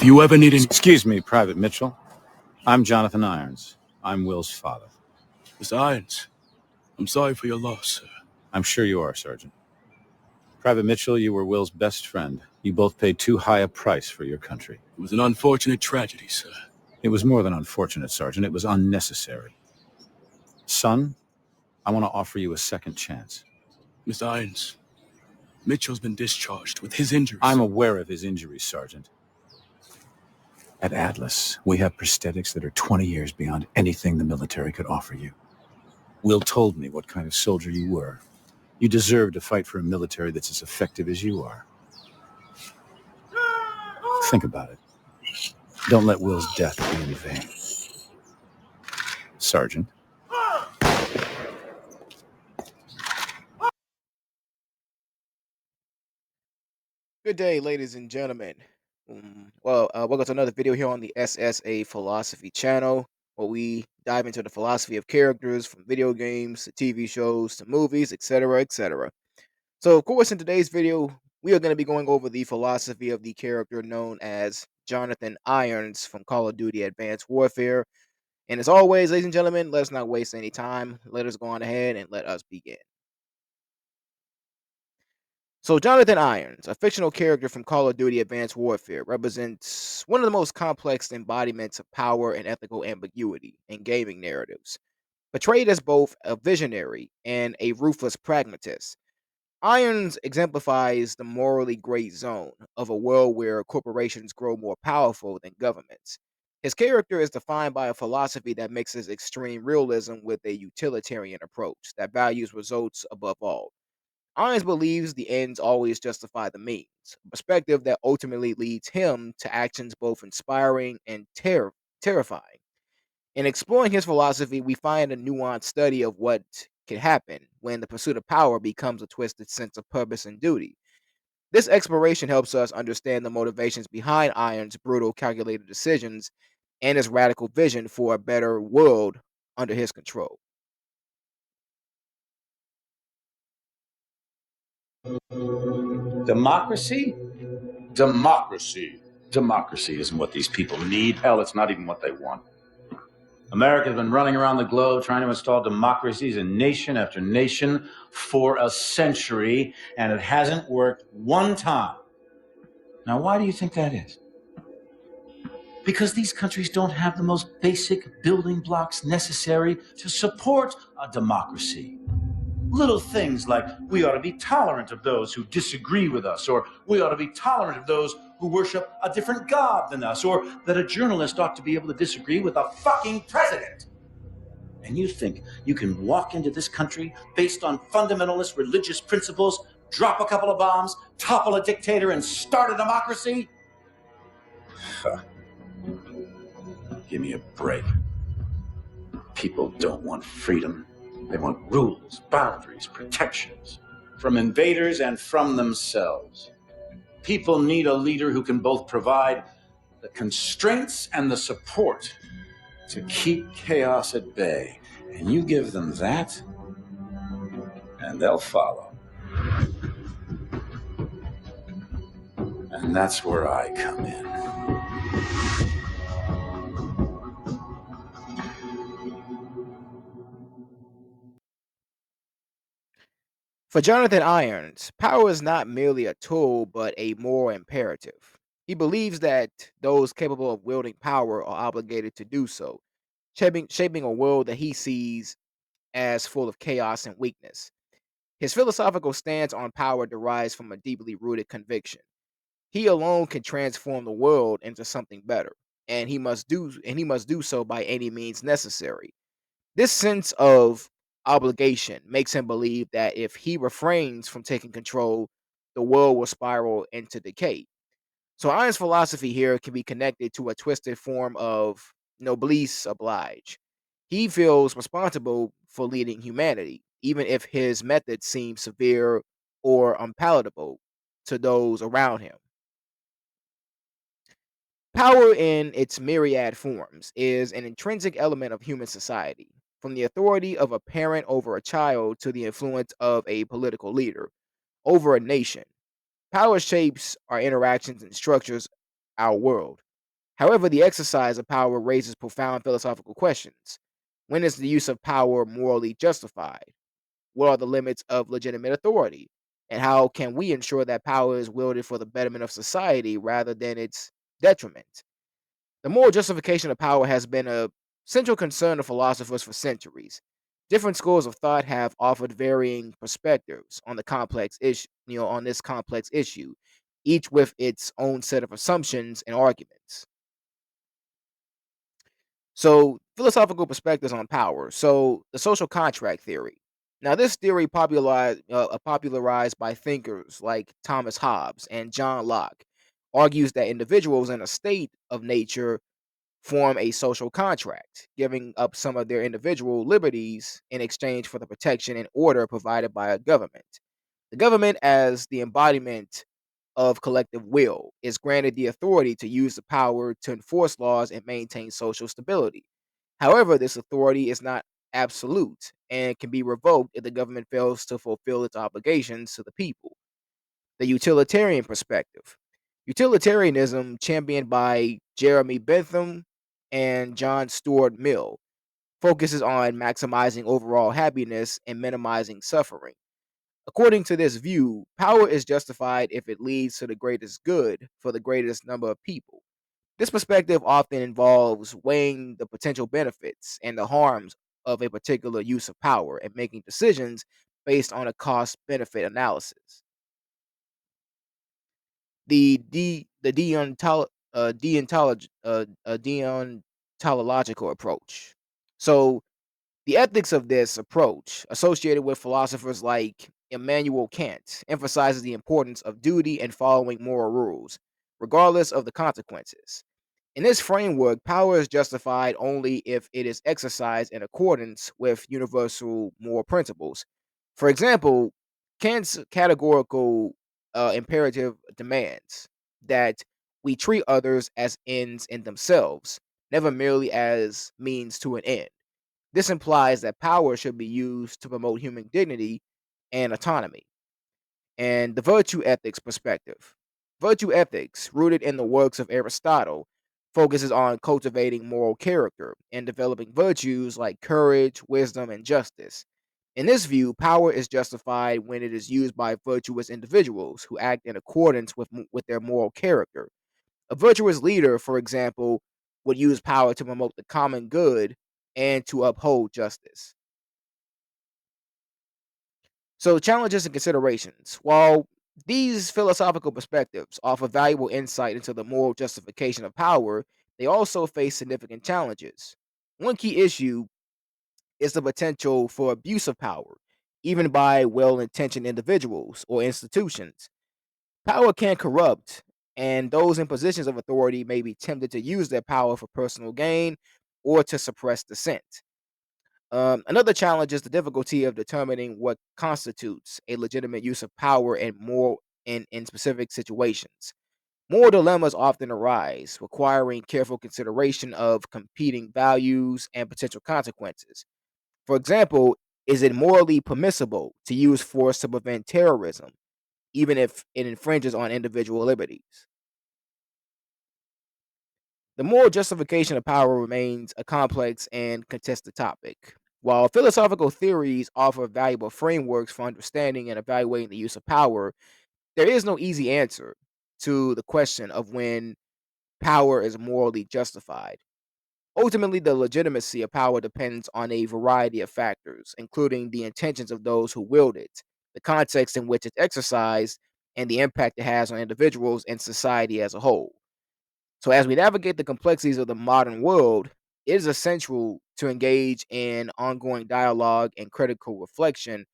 you ever need any... Excuse me, Private Mitchell. I'm Jonathan Irons. I'm Will's father. Mr. Irons, I'm sorry for your loss, sir. I'm sure you are, Sergeant. Private Mitchell, you were Will's best friend. You both paid too high a price for your country. It was an unfortunate tragedy, sir. It was more than unfortunate, Sergeant. It was unnecessary. Son, I want to offer you a second chance. Mr. Irons, Mitchell's been discharged with his injuries. I'm aware of his injuries, Sergeant. At Atlas, we have prosthetics that are 20 years beyond anything the military could offer you. Will told me what kind of soldier you were. You deserve to fight for a military that's as effective as you are. Think about it. Don't let Will's death be in vain. Sergeant. Good day, ladies and gentlemen. Welcome to another video here on the SSA Philosophy channel, where we dive into the philosophy of characters from video games to TV shows to movies, etc., etc. So, of course, in today's video, we are going to be going over the philosophy of the character known as Jonathan Irons from Call of Duty Advanced Warfare. And as always, ladies and gentlemen, let's not waste any time. Let us go on ahead and let us begin. So, Jonathan Irons, a fictional character from Call of Duty Advanced Warfare, represents one of the most complex embodiments of power and ethical ambiguity in gaming narratives. Portrayed as both a visionary and a ruthless pragmatist, Irons exemplifies the morally gray zone of a world where corporations grow more powerful than governments. His character is defined by a philosophy that mixes extreme realism with a utilitarian approach that values results above all. Irons believes the ends always justify the means, a perspective that ultimately leads him to actions both inspiring and terrifying. In exploring his philosophy, we find a nuanced study of what can happen when the pursuit of power becomes a twisted sense of purpose and duty. This exploration helps us understand the motivations behind Irons' brutal, calculated decisions and his radical vision for a better world under his control. Democracy? Democracy. Democracy isn't what these people need. Hell, it's not even what they want. America's been running around the globe trying to install democracies in nation after nation for a century, and it hasn't worked one time. Now, why do you think that is? Because these countries don't have the most basic building blocks necessary to support a democracy. Little things like we ought to be tolerant of those who disagree with us, or we ought to be tolerant of those who worship a different god than us, or that a journalist ought to be able to disagree with a fucking president. And you think you can walk into this country based on fundamentalist religious principles, drop a couple of bombs, topple a dictator, and start a democracy? Give me a break. People don't want freedom. They want rules, boundaries, protections from invaders and from themselves. People need a leader who can both provide the constraints and the support to keep chaos at bay. And you give them that, and they'll follow. And that's where I come in. For Jonathan Irons, power is not merely a tool, but a moral imperative. He believes that those capable of wielding power are obligated to do so, shaping a world that he sees as full of chaos and weakness. His philosophical stance on power derives from a deeply rooted conviction. He alone can transform the world into something better, and he must do so by any means necessary. This sense of obligation makes him believe that if he refrains from taking control, the world will spiral into decay. So Irons' philosophy here can be connected to a twisted form of noblesse oblige. He feels responsible for leading humanity, even if his methods seem severe or unpalatable to those around him. Power in its myriad forms is an intrinsic element of human society, from the authority of a parent over a child to the influence of a political leader over a nation. Power shapes our interactions and structures our world. However, the exercise of power raises profound philosophical questions. When is the use of power morally justified? What are the limits of legitimate authority? And how can we ensure that power is wielded for the betterment of society rather than its detriment? The moral justification of power has been a central concern of philosophers for centuries. Different schools of thought have offered varying perspectives on the complex issue, on this complex issue, each with its own set of assumptions and arguments. So, philosophical perspectives on power. So, the social contract theory. Now, this theory popularized by thinkers like Thomas Hobbes and John Locke argues that individuals in a state of nature form a social contract, giving up some of their individual liberties in exchange for the protection and order provided by a government. The government, as the embodiment of collective will, is granted the authority to use the power to enforce laws and maintain social stability. However, this authority is not absolute and can be revoked if the government fails to fulfill its obligations to the people. The utilitarian perspective. Utilitarianism, championed by Jeremy Bentham and John Stuart Mill, focuses on maximizing overall happiness and minimizing suffering. According to this view, power is justified if it leads to the greatest good for the greatest number of people. This perspective often involves weighing the potential benefits and the harms of a particular use of power and making decisions based on a cost benefit analysis. The deontological approach. So, the ethics of this approach, associated with philosophers like Immanuel Kant, emphasizes the importance of duty and following moral rules, regardless of the consequences. In this framework, power is justified only if it is exercised in accordance with universal moral principles. For example, Kant's categorical imperative demands that we treat others as ends in themselves, never merely as means to an end. This implies that power should be used to promote human dignity and autonomy. And the virtue ethics perspective. Virtue ethics, rooted in the works of Aristotle, focuses on cultivating moral character and developing virtues like courage, wisdom, and justice. In this view, power is justified when it is used by virtuous individuals who act in accordance with their moral character. A virtuous leader, for example, would use power to promote the common good and to uphold justice. So, challenges and considerations. While these philosophical perspectives offer valuable insight into the moral justification of power, they also face significant challenges. One key issue is the potential for abuse of power, even by well intentioned individuals or institutions. Power can corrupt, and those in positions of authority may be tempted to use their power for personal gain or to suppress dissent. Another challenge is the difficulty of determining what constitutes a legitimate use of power in specific situations. Moral dilemmas often arise, requiring careful consideration of competing values and potential consequences. For example, is it morally permissible to use force to prevent terrorism, even if it infringes on individual liberties? The moral justification of power remains a complex and contested topic. While philosophical theories offer valuable frameworks for understanding and evaluating the use of power, there is no easy answer to the question of when power is morally justified. Ultimately, the legitimacy of power depends on a variety of factors, including the intentions of those who wield it, the context in which it's exercised, and the impact it has on individuals and society as a whole. So, as we navigate the complexities of the modern world, it is essential to engage in ongoing dialogue and critical reflection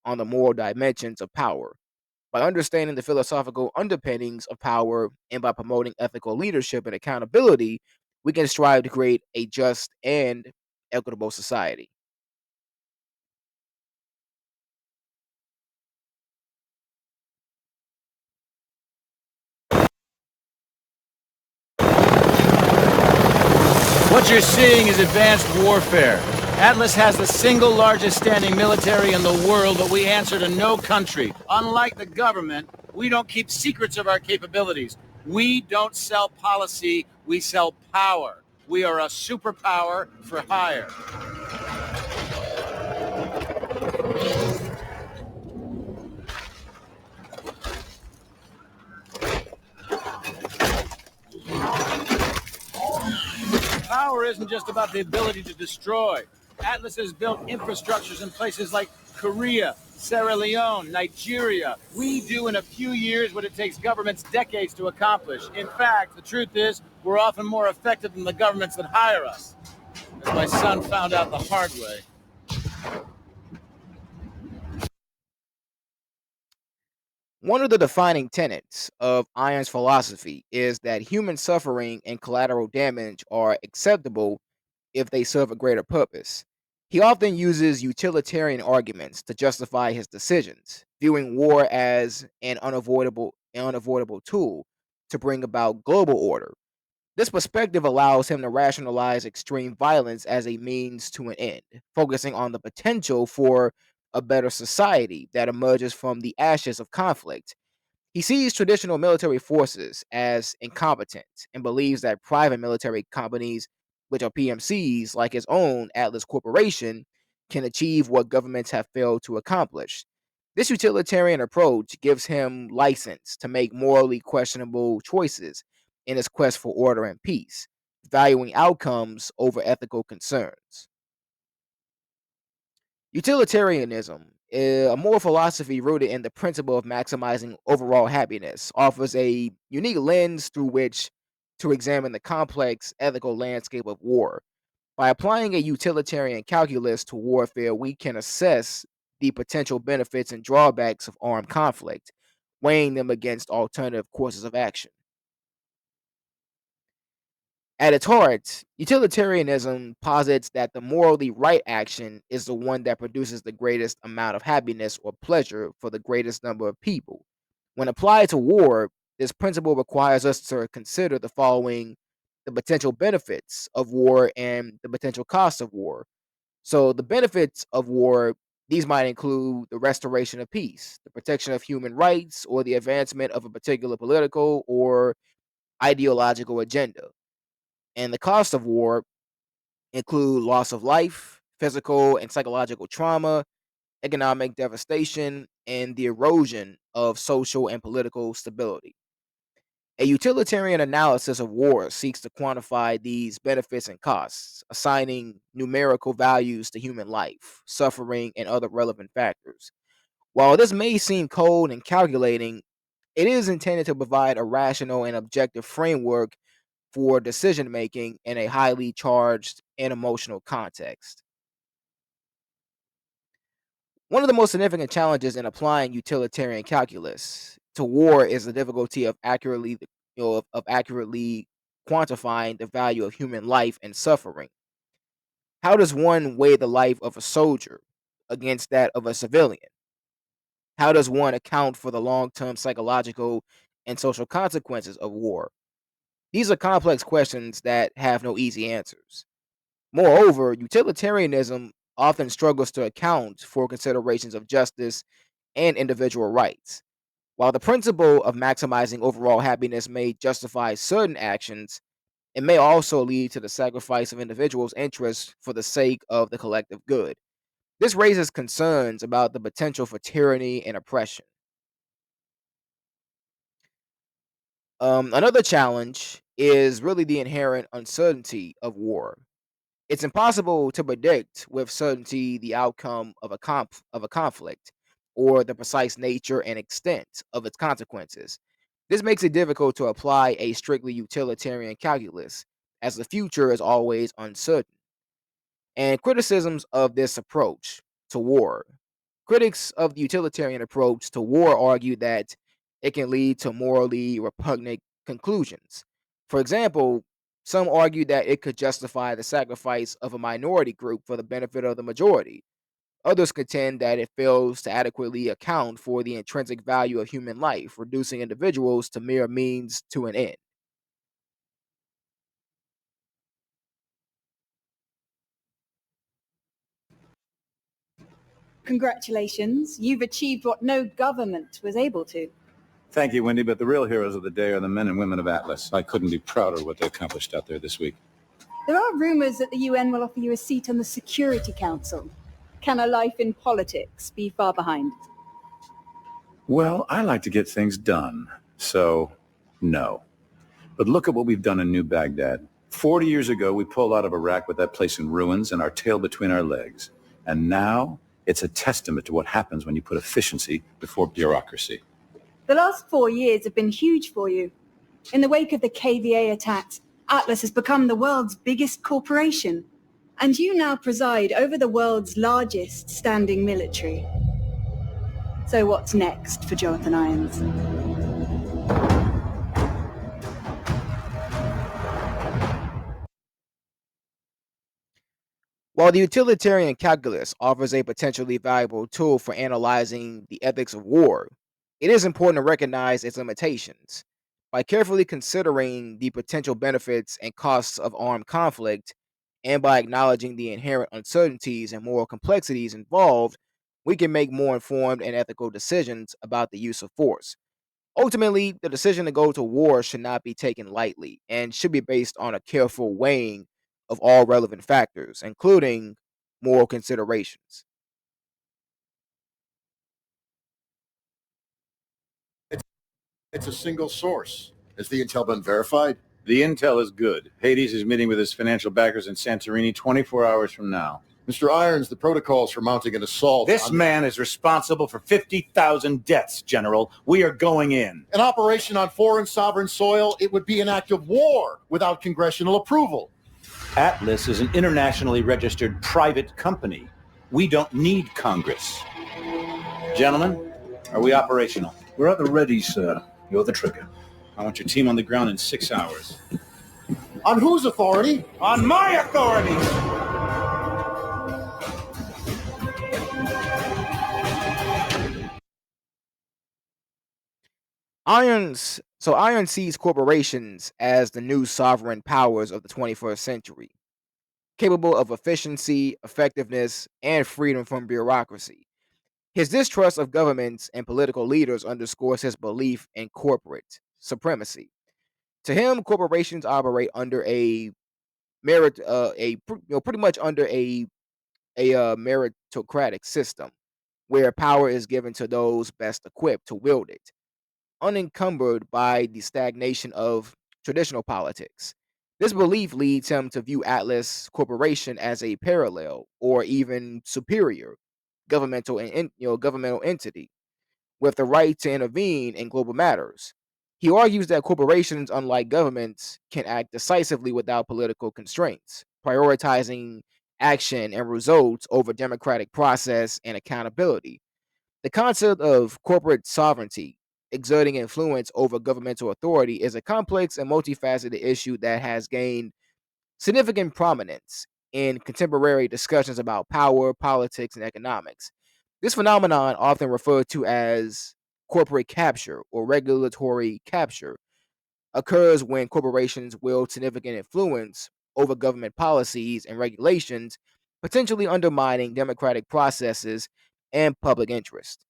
on the moral dimensions of power. By understanding the philosophical underpinnings of power and by promoting ethical leadership and accountability, we can strive to create a just and equitable society. What you're seeing is advanced warfare. Atlas has the single largest standing military in the world, but we answer to no country. Unlike the government, we don't keep secrets of our capabilities. We don't sell policy, we sell power. We are a superpower for hire. Power isn't just about the ability to destroy. Atlas has built infrastructures in places like Korea, Sierra Leone, Nigeria. We do in a few years what it takes governments decades to accomplish. In fact, the truth is, we're often more effective than the governments that hire us. As my son found out the hard way. One of the defining tenets of Iron's philosophy is that human suffering and collateral damage are acceptable if they serve a greater purpose. He often uses utilitarian arguments to justify his decisions, viewing war as an unavoidable tool to bring about global order. This perspective allows him to rationalize extreme violence as a means to an end, focusing on the potential for a better society that emerges from the ashes of conflict. He sees traditional military forces as incompetent and believes that private military companies, which are PMCs like his own Atlas Corporation, can achieve what governments have failed to accomplish. This utilitarian approach gives him license to make morally questionable choices in his quest for order and peace, valuing outcomes over ethical concerns. Utilitarianism, a moral philosophy rooted in the principle of maximizing overall happiness, offers a unique lens through which to examine the complex ethical landscape of war. By applying a utilitarian calculus to warfare, we can assess the potential benefits and drawbacks of armed conflict, weighing them against alternative courses of action. At its heart, utilitarianism posits that the morally right action is the one that produces the greatest amount of happiness or pleasure for the greatest number of people. When applied to war, this principle requires us to consider the following: the potential benefits of war and the potential costs of war. So, the benefits of war, these might include the restoration of peace, the protection of human rights, or the advancement of a particular political or ideological agenda. And the cost of war include loss of life, physical and psychological trauma, economic devastation, and the erosion of social and political stability. A utilitarian analysis of war seeks to quantify these benefits and costs, assigning numerical values to human life, suffering, and other relevant factors. While this may seem cold and calculating, it is intended to provide a rational and objective framework for decision making in a highly charged and emotional context. One of the most significant challenges in applying utilitarian calculus to war is the difficulty of accurately quantifying the value of human life and suffering. How does one weigh the life of a soldier against that of a civilian? How does one account for the long-term psychological and social consequences of war? These are complex questions that have no easy answers. Moreover, utilitarianism often struggles to account for considerations of justice and individual rights. While the principle of maximizing overall happiness may justify certain actions, it may also lead to the sacrifice of individuals' interests for the sake of the collective good. This raises concerns about the potential for tyranny and oppression. Another challenge is really the inherent uncertainty of war. It's impossible to predict with certainty the outcome of a conflict or the precise nature and extent of its consequences. This makes it difficult to apply a strictly utilitarian calculus, as the future is always uncertain. And criticisms of this approach to war. Critics of the utilitarian approach to war argue that it can lead to morally repugnant conclusions. For example, some argue that it could justify the sacrifice of a minority group for the benefit of the majority. Others contend that it fails to adequately account for the intrinsic value of human life, reducing individuals to mere means to an end. Congratulations, you've achieved what no government was able to. Thank you, Wendy, but the real heroes of the day are the men and women of Atlas. I couldn't be prouder of what they accomplished out there this week. There are rumors that the UN will offer you a seat on the Security Council. Can a life in politics be far behind? Well, I like to get things done, so no. But look at what we've done in New Baghdad. 40 years ago, we pulled out of Iraq with that place in ruins and our tail between our legs. And now, it's a testament to what happens when you put efficiency before bureaucracy. The last 4 years have been huge for you. In the wake of the KVA attacks, Atlas has become the world's biggest corporation. And you now preside over the world's largest standing military. So what's next for Jonathan Irons? While the Utilitarian Calculus offers a potentially valuable tool for analyzing the ethics of war, it is important to recognize its limitations. By carefully considering the potential benefits and costs of armed conflict, and by acknowledging the inherent uncertainties and moral complexities involved, we can make more informed and ethical decisions about the use of force. Ultimately, the decision to go to war should not be taken lightly and should be based on a careful weighing of all relevant factors, including moral considerations. It's a single source. Has the intel been verified? The intel is good. Hades is meeting with his financial backers in Santorini 24 hours from now. Mr. Irons, the protocols for mounting an assault... This man is responsible for 50,000 deaths, General. We are going in. An operation on foreign sovereign soil, it would be an act of war without congressional approval. Atlas is an internationally registered private company. We don't need Congress. Gentlemen, are we operational? We're at the ready, sir. You're the trigger. I want your team on the ground in 6 hours. On whose authority? On my authority! Iron sees corporations as the new sovereign powers of the 21st century, capable of efficiency, effectiveness, and freedom from bureaucracy. His distrust of governments and political leaders underscores his belief in corporate supremacy. To him, corporations operate under pretty much under a meritocratic system, where power is given to those best equipped to wield it, unencumbered by the stagnation of traditional politics. This belief leads him to view Atlas Corporation as a parallel or even superior governmental entity with the right to intervene in global matters. He argues that corporations, unlike governments, can act decisively without political constraints, prioritizing action and results over democratic process and accountability. The concept of corporate sovereignty exerting influence over governmental authority is a complex and multifaceted issue that has gained significant prominence in contemporary discussions about power, politics, and economics. This phenomenon, often referred to as corporate capture or regulatory capture, occurs when corporations wield significant influence over government policies and regulations, potentially undermining democratic processes and public interest.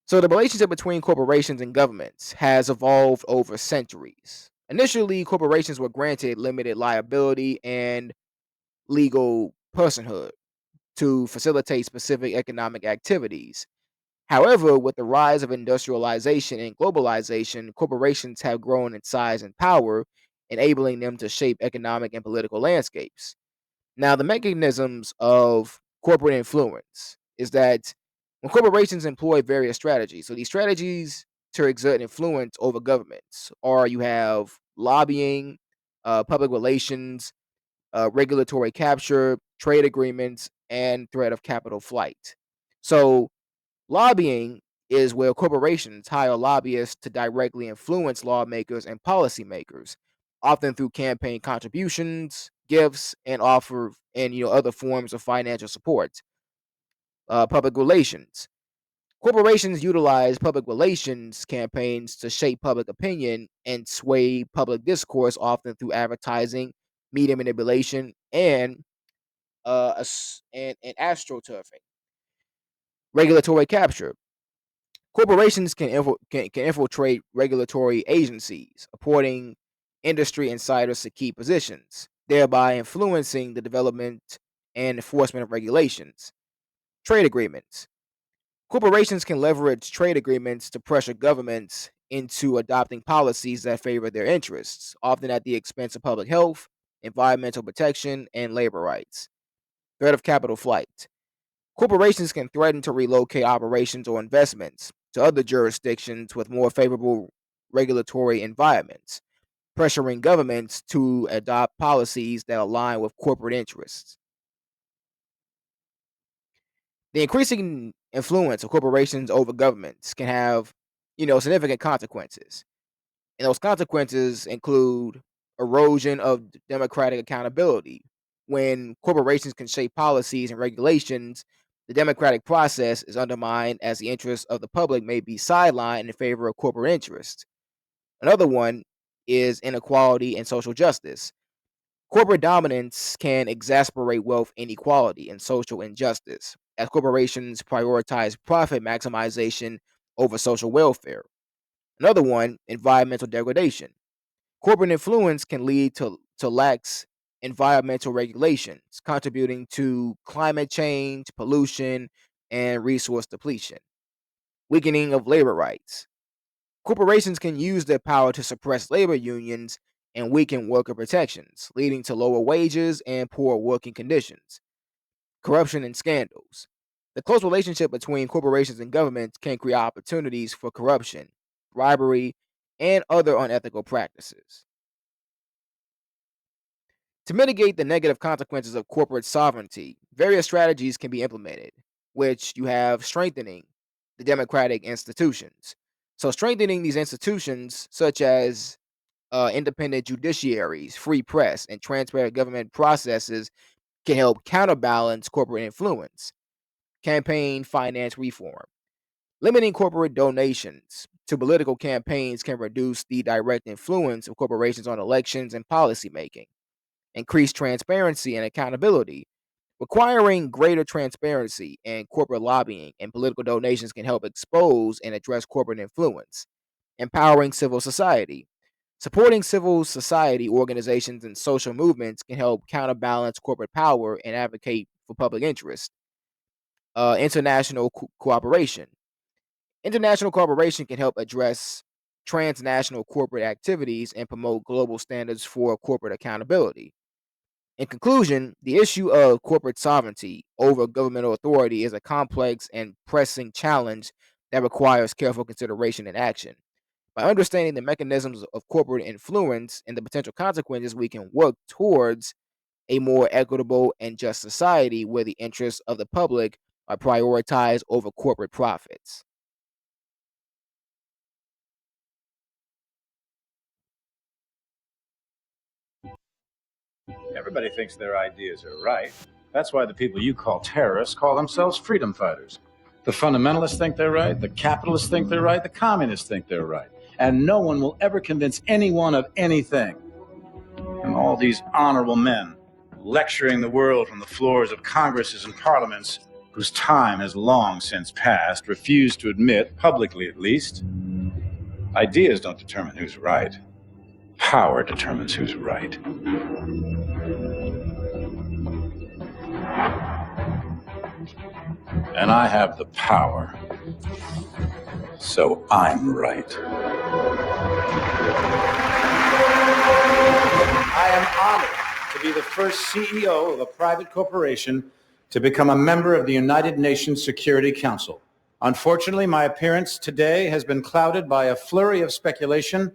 So, the relationship between corporations and governments has evolved over centuries. Initially, corporations were granted limited liability and legal personhood to facilitate specific economic activities. However, with the rise of industrialization and globalization, corporations have grown in size and power, enabling them to shape economic and political landscapes. Now, the mechanisms of corporate influence is that when corporations employ various strategies, so these strategies to exert influence over governments, or you have lobbying, public relations, regulatory capture, trade agreements, and threat of capital flight. So, lobbying is where corporations hire lobbyists to directly influence lawmakers and policymakers, often through campaign contributions, gifts, and offer and other forms of financial support. Public relations. Corporations utilize public relations campaigns to shape public opinion and sway public discourse, often through advertising, media manipulation, and astroturfing. Regulatory capture. Corporations can infiltrate regulatory agencies, appointing industry insiders to key positions, thereby influencing the development and enforcement of regulations. Trade agreements. Corporations can leverage trade agreements to pressure governments into adopting policies that favor their interests, often at the expense of public health, environmental protection, and labor rights. Threat of capital flight. Corporations can threaten to relocate operations or investments to other jurisdictions with more favorable regulatory environments, pressuring governments to adopt policies that align with corporate interests. The increasing influence of corporations over governments can have, significant consequences. And those consequences include erosion of democratic accountability. When corporations can shape policies and regulations, the democratic process is undermined as the interests of the public may be sidelined in favor of corporate interests. Another one is inequality and social justice. Corporate dominance can exacerbate wealth inequality and social injustice as corporations prioritize profit maximization over social welfare. Another one, environmental degradation. Corporate influence can lead to lax environmental regulations, contributing to climate change, pollution, and resource depletion. Weakening of labor rights. Corporations can use their power to suppress labor unions and weaken worker protections, leading to lower wages and poor working conditions. Corruption and scandals. The close relationship between corporations and governments can create opportunities for corruption, bribery, and other unethical practices. To mitigate the negative consequences of corporate sovereignty, various strategies can be implemented, which you have strengthening the democratic institutions. So, strengthening these institutions, such as independent judiciaries, free press, and transparent government processes, can help counterbalance corporate influence. Campaign finance reform. Limiting corporate donations to political campaigns can reduce the direct influence of corporations on elections and policymaking. Increase transparency and accountability. Requiring greater transparency in corporate lobbying and political donations can help expose and address corporate influence. Empowering civil society. Supporting civil society organizations and social movements can help counterbalance corporate power and advocate for public interest. International cooperation. International cooperation can help address transnational corporate activities and promote global standards for corporate accountability. In conclusion, the issue of corporate sovereignty over governmental authority is a complex and pressing challenge that requires careful consideration and action. By understanding the mechanisms of corporate influence and the potential consequences, we can work towards a more equitable and just society where the interests of the public are prioritized over corporate profits. Everybody thinks their ideas are right. That's why the people you call terrorists call themselves freedom fighters. The fundamentalists think they're right, the capitalists think they're right, the communists think they're right. And no one will ever convince anyone of anything. And all these honorable men lecturing the world from the floors of congresses and parliaments whose time has long since passed refuse to admit, publicly at least, ideas don't determine who's right. Power determines who's right. And I have the power. So I'm right. I am honored to be the first CEO of a private corporation to become a member of the United Nations Security Council. Unfortunately, my appearance today has been clouded by a flurry of speculation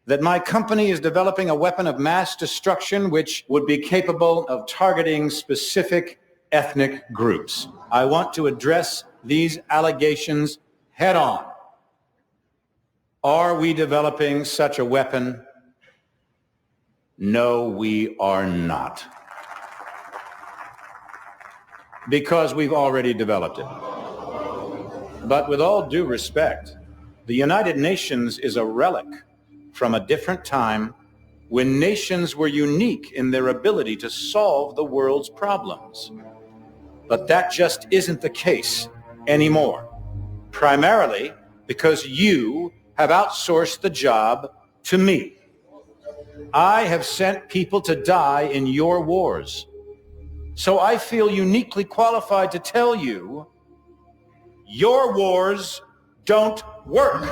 that my company is developing a weapon of mass destruction which would be capable of targeting specific ethnic groups. I want to address these allegations head on. Are we developing such a weapon? No, we are not. Because we've already developed it. But with all due respect, the United Nations is a relic from a different time when nations were unique in their ability to solve the world's problems. But that just isn't the case anymore. Primarily, because you have outsourced the job to me. I have sent people to die in your wars. So I feel uniquely qualified to tell you, your wars don't work.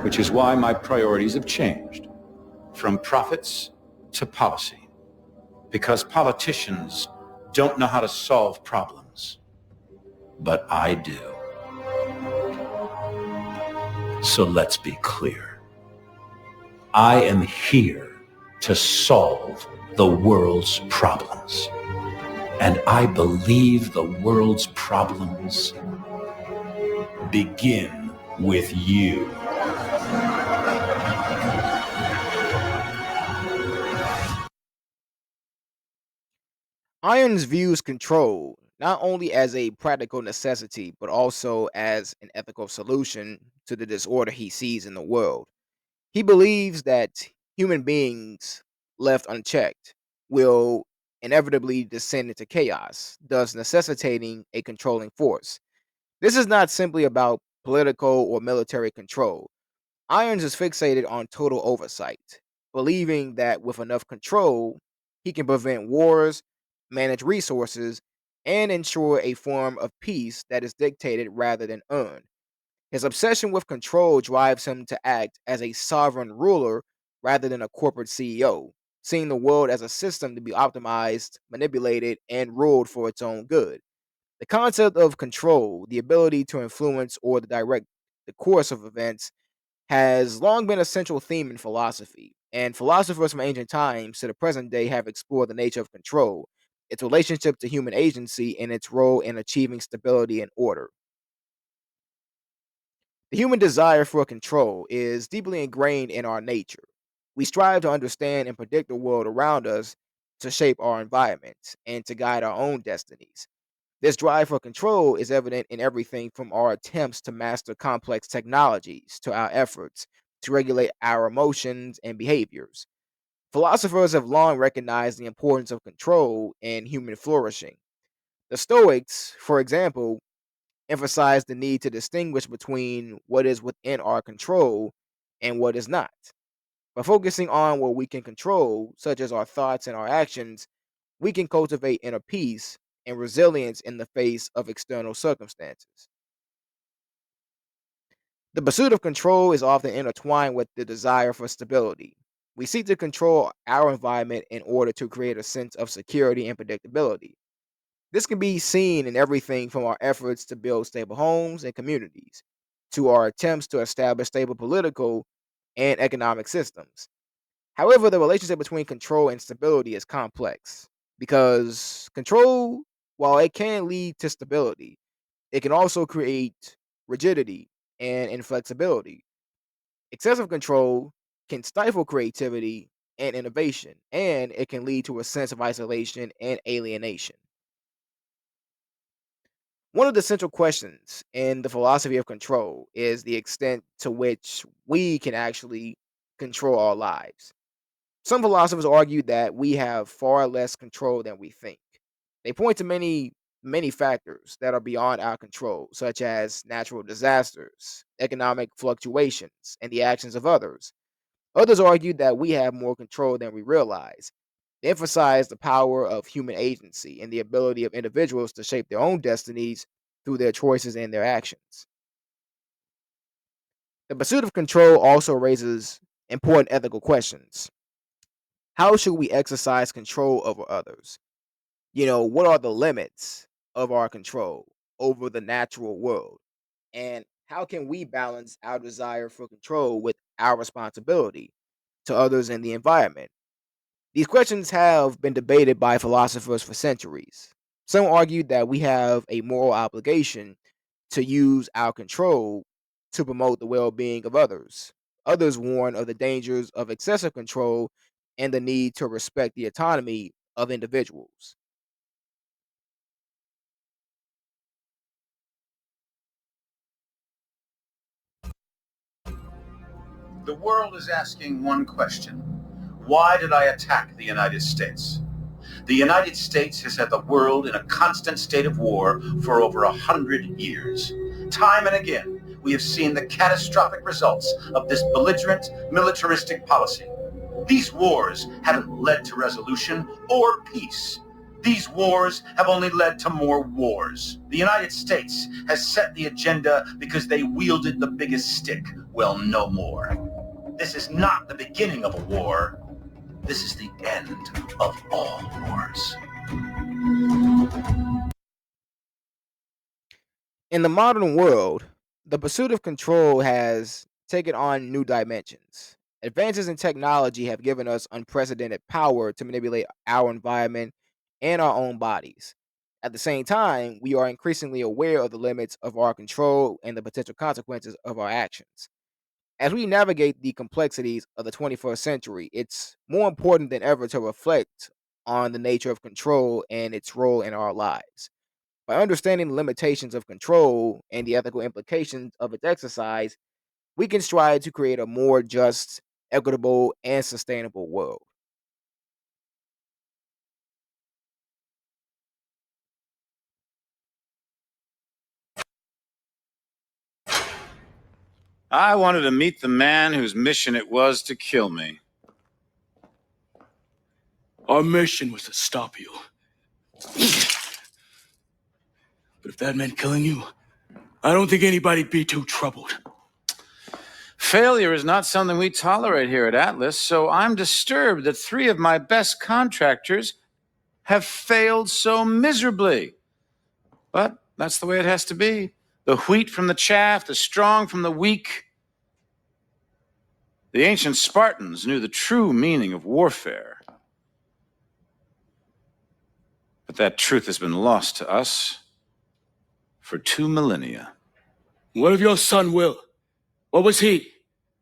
Which is why my priorities have changed from profits to policy. Because politicians don't know how to solve problems. But I do. So let's be clear. I am here to solve the world's problems. And I believe the world's problems begin with you. Irons views control not only as a practical necessity, but also as an ethical solution to the disorder he sees in the world. He believes that human beings, left unchecked, will inevitably descend into chaos, thus necessitating a controlling force. This is not simply about political or military control. Irons is fixated on total oversight, believing that with enough control, he can prevent wars, manage resources, and ensure a form of peace that is dictated rather than earned. His obsession with control drives him to act as a sovereign ruler rather than a corporate CEO, seeing the world as a system to be optimized, manipulated, and ruled for its own good. The concept of control, the ability to influence or to direct the course of events, has long been a central theme in philosophy, and philosophers from ancient times to the present day have explored the nature of control, its relationship to human agency, and its role in achieving stability and order. The human desire for control is deeply ingrained in our nature. We strive to understand and predict the world around us to shape our environments and to guide our own destinies. This drive for control is evident in everything from our attempts to master complex technologies to our efforts to regulate our emotions and behaviors. Philosophers have long recognized the importance of control in human flourishing. The Stoics, for example, emphasize the need to distinguish between what is within our control and what is not. By focusing on what we can control, such as our thoughts and our actions, we can cultivate inner peace and resilience in the face of external circumstances. The pursuit of control is often intertwined with the desire for stability. We seek to control our environment in order to create a sense of security and predictability. This can be seen in everything from our efforts to build stable homes and communities to our attempts to establish stable political and economic systems. However, the relationship between control and stability is complex because control, while it can lead to stability, it can also create rigidity and inflexibility. Excessive control can stifle creativity and innovation, and it can lead to a sense of isolation and alienation. One of the central questions in the philosophy of control is the extent to which we can actually control our lives. Some philosophers argue that we have far less control than we think. They point to many factors that are beyond our control, such as natural disasters, economic fluctuations, and the actions of others. Others argue that we have more control than we realize. They emphasize the power of human agency and the ability of individuals to shape their own destinies through their choices and their actions. The pursuit of control also raises important ethical questions. How should we exercise control over others? What are the limits of our control over the natural world? And how can we balance our desire for control with our responsibility to others and the environment? These questions have been debated by philosophers for centuries. Some argue that we have a moral obligation to use our control to promote the well being of others. Others warn of the dangers of excessive control and the need to respect the autonomy of individuals. The world is asking one question. Why did I attack the United States? The United States has had the world in a constant state of war for over 100 years. Time and again, we have seen the catastrophic results of this belligerent, militaristic policy. These wars haven't led to resolution or peace. These wars have only led to more wars. The United States has set the agenda because they wielded the biggest stick. Well, no more. This is not the beginning of a war. This is the end of all wars. In the modern world, the pursuit of control has taken on new dimensions. Advances in technology have given us unprecedented power to manipulate our environment and our own bodies. At the same time, we are increasingly aware of the limits of our control and the potential consequences of our actions. As we navigate the complexities of the 21st century, it's more important than ever to reflect on the nature of control and its role in our lives. By understanding the limitations of control and the ethical implications of its exercise, we can strive to create a more just, equitable, and sustainable world. I wanted to meet the man whose mission it was to kill me. Our mission was to stop you. But if that meant killing you, I don't think anybody'd be too troubled. Failure is not something we tolerate here at Atlas, so I'm disturbed that 3 of my best contractors have failed so miserably. But that's the way it has to be. The wheat from the chaff, the strong from the weak. The ancient Spartans knew the true meaning of warfare. But that truth has been lost to us for 2 millennia. What of your son, Will? What was he?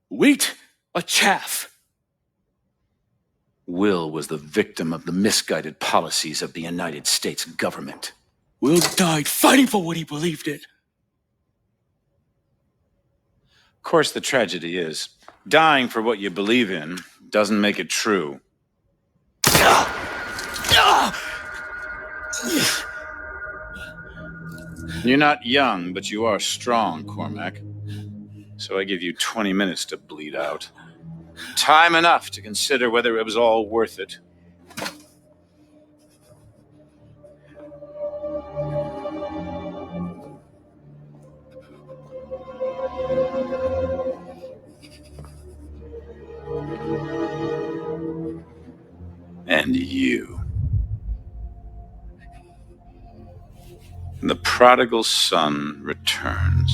Wheat or chaff? Will was the victim of the misguided policies of the United States government. Will died fighting for what he believed in. Of course, the tragedy is, dying for what you believe in doesn't make it true. You're not young, but you are strong, Cormac. So I give you 20 minutes to bleed out. Time enough to consider whether it was all worth it. And you. The prodigal son returns.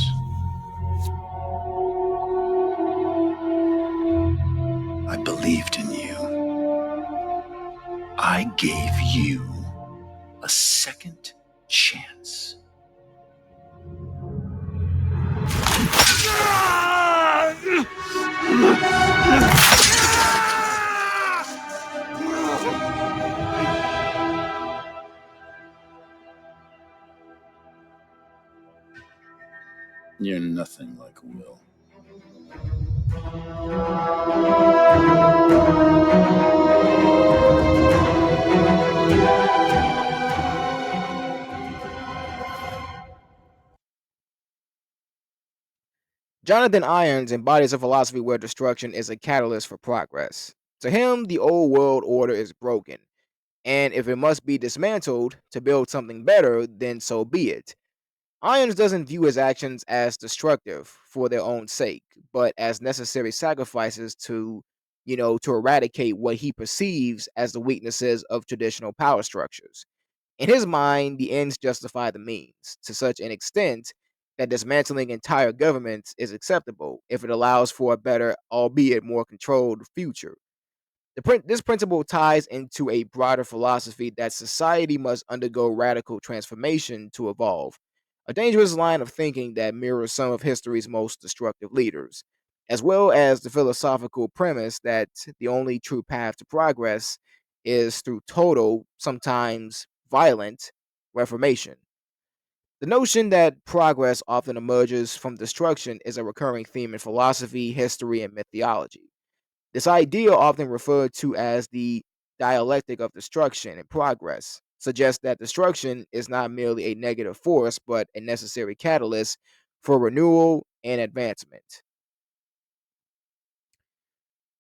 I believed in you. I gave you a second chance. You're nothing like Will. Jonathan Irons embodies a philosophy where destruction is a catalyst for progress. To him, the old world order is broken, and if it must be dismantled to build something better, then so be it. Irons doesn't view his actions as destructive for their own sake, but as necessary sacrifices to eradicate what he perceives as the weaknesses of traditional power structures. In his mind, the ends justify the means to such an extent that dismantling entire governments is acceptable if it allows for a better, albeit more controlled, future. This principle ties into a broader philosophy that society must undergo radical transformation to evolve, a dangerous line of thinking that mirrors some of history's most destructive leaders, as well as the philosophical premise that the only true path to progress is through total, sometimes violent, reformation. The notion that progress often emerges from destruction is a recurring theme in philosophy, history, and mythology. This idea, often referred to as the dialectic of destruction and progress, suggests that destruction is not merely a negative force, but a necessary catalyst for renewal and advancement.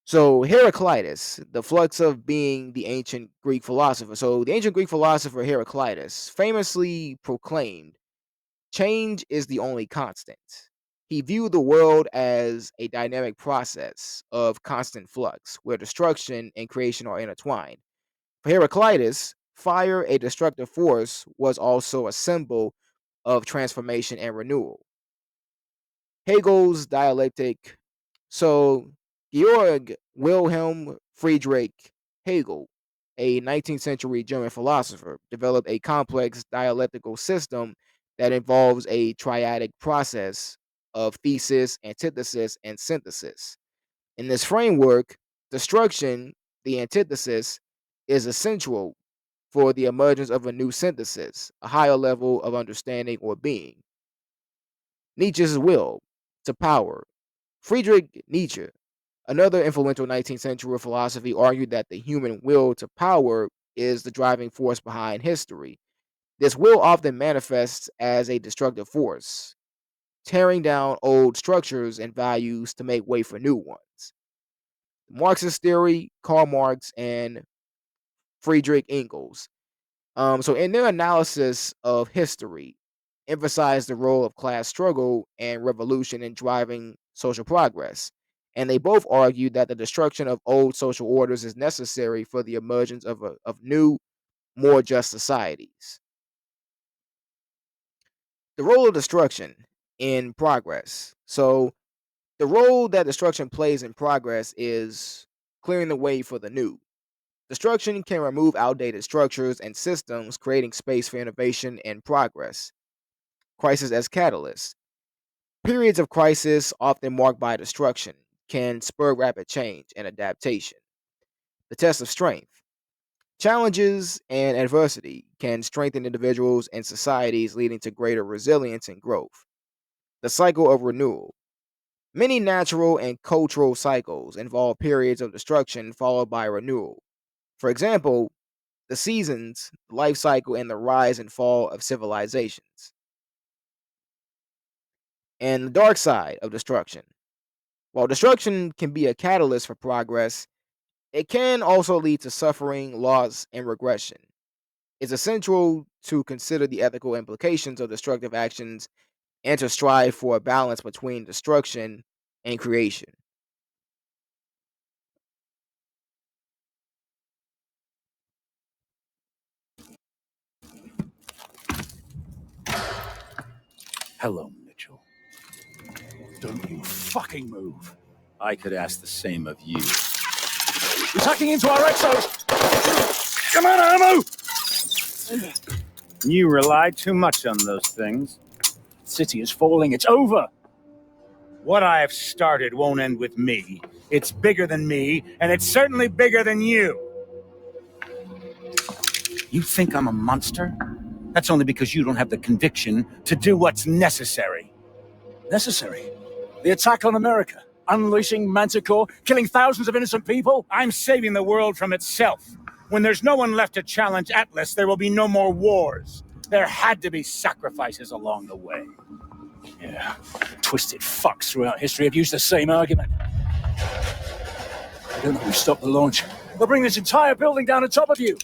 So Heraclitus, the flux of being, the ancient Greek philosopher. So the ancient Greek philosopher Heraclitus famously proclaimed, change is the only constant. He viewed the world as a dynamic process of constant flux, where destruction and creation are intertwined. For Heraclitus, fire, a destructive force, was also a symbol of transformation and renewal. Hegel's dialectic. So, Georg Wilhelm Friedrich Hegel, a 19th century German philosopher, developed a complex dialectical system that involves a triadic process of thesis, antithesis, and synthesis. In this framework, destruction, the antithesis, is essential for the emergence of a new synthesis, a higher level of understanding or being. Nietzsche's will to power. Friedrich Nietzsche, another influential 19th century philosophy, argued that the human will to power is the driving force behind history. This will often manifests as a destructive force, tearing down old structures and values to make way for new ones. Marxist theory, Karl Marx and Friedrich Engels. So in their analysis of history, emphasize the role of class struggle and revolution in driving social progress. And they both argue that the destruction of old social orders is necessary for the emergence of new, more just societies. The role of destruction in progress. So the role that destruction plays in progress is clearing the way for the new. Destruction can remove outdated structures and systems, creating space for innovation and progress. Crisis as catalyst. Periods of crisis, often marked by destruction, can spur rapid change and adaptation. The test of strength. Challenges and adversity can strengthen individuals and societies, leading to greater resilience and growth. The cycle of renewal. Many natural and cultural cycles involve periods of destruction followed by renewal. For example, the seasons, the life cycle, and the rise and fall of civilizations. And the dark side of destruction. While destruction can be a catalyst for progress, it can also lead to suffering, loss, and regression. It's essential to consider the ethical implications of destructive actions and to strive for a balance between destruction and creation. Hello, Mitchell. Don't you fucking move. I could ask the same of you. You're tucking into our exos! Come on, ammo! You rely too much on those things. The city is falling. It's over. What I have started won't end with me. It's bigger than me, and it's certainly bigger than you. You think I'm a monster? That's only because you don't have the conviction to do what's necessary. Necessary. The attack on America. Unleashing Manticore, killing thousands of innocent people. I'm saving the world from itself. When there's no one left to challenge Atlas, there will be no more wars. There had to be sacrifices along the way. Yeah, twisted fucks throughout history have used the same argument. I don't know who stopped the launch. They'll bring this entire building down on top of you.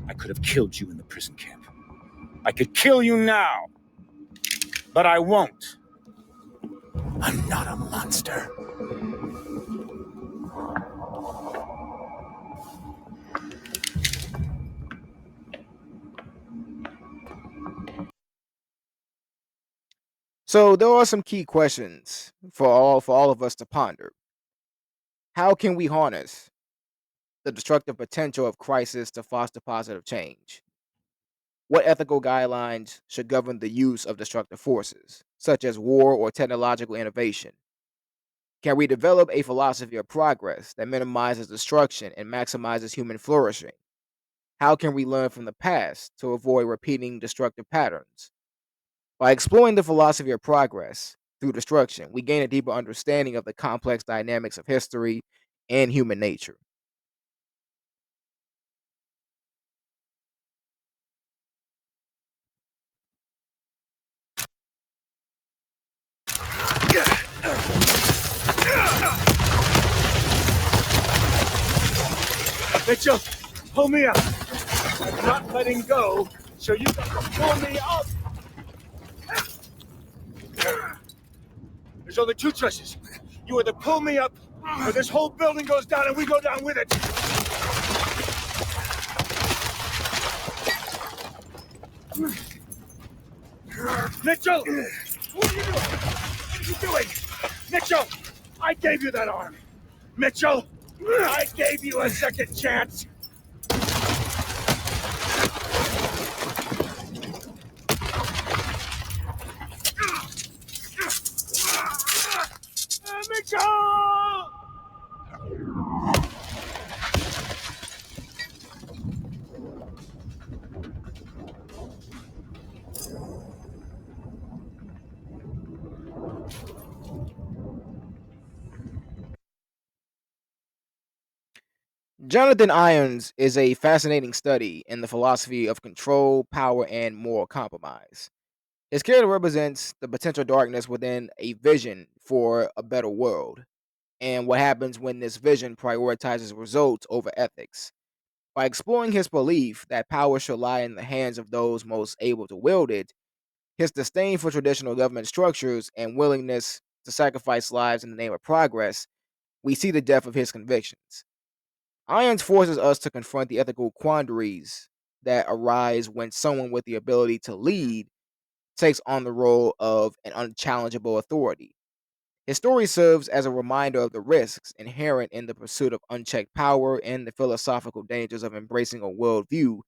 I could have killed you in the prison camp. I could kill you now. But I won't. I'm not a monster. So there are some key questions for all of us to ponder. How can we harness the destructive potential of crisis to foster positive change? What ethical guidelines should govern the use of destructive forces, such as war or technological innovation? Can we develop a philosophy of progress that minimizes destruction and maximizes human flourishing? How can we learn from the past to avoid repeating destructive patterns? By exploring the philosophy of progress through destruction, we gain a deeper understanding of the complex dynamics of history and human nature. Mitchell, pull me up. I'm not letting go, so you got to pull me up. There's only two choices. You either pull me up, or this whole building goes down and we go down with it. Mitchell! What are you doing? What are you doing? Mitchell! I gave you that arm. Mitchell! I gave you a second chance. Mitchell! Jonathan Irons is a fascinating study in the philosophy of control, power, and moral compromise. His character represents the potential darkness within a vision for a better world, and what happens when this vision prioritizes results over ethics. By exploring his belief that power should lie in the hands of those most able to wield it, his disdain for traditional government structures and willingness to sacrifice lives in the name of progress, we see the depth of his convictions. Irons forces us to confront the ethical quandaries that arise when someone with the ability to lead takes on the role of an unchallengeable authority. His story serves as a reminder of the risks inherent in the pursuit of unchecked power and the philosophical dangers of embracing a worldview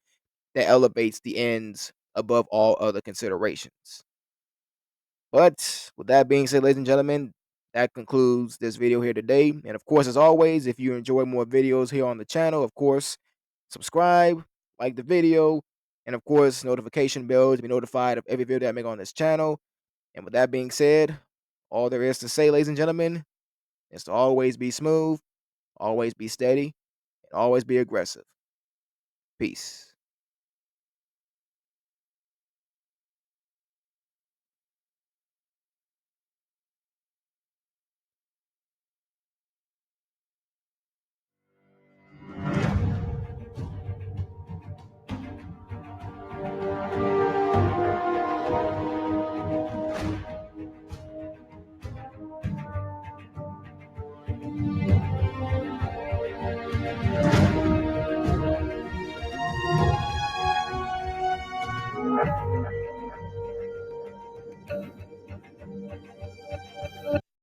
that elevates the ends above all other considerations. But with that being said, ladies and gentlemen, that concludes this video here today. And of course, as always, if you enjoy more videos here on the channel, of course, subscribe, like the video, and of course, notification bell to be notified of every video that I make on this channel. And with that being said, all there is to say, ladies and gentlemen, is to always be smooth, always be steady, and always be aggressive. Peace.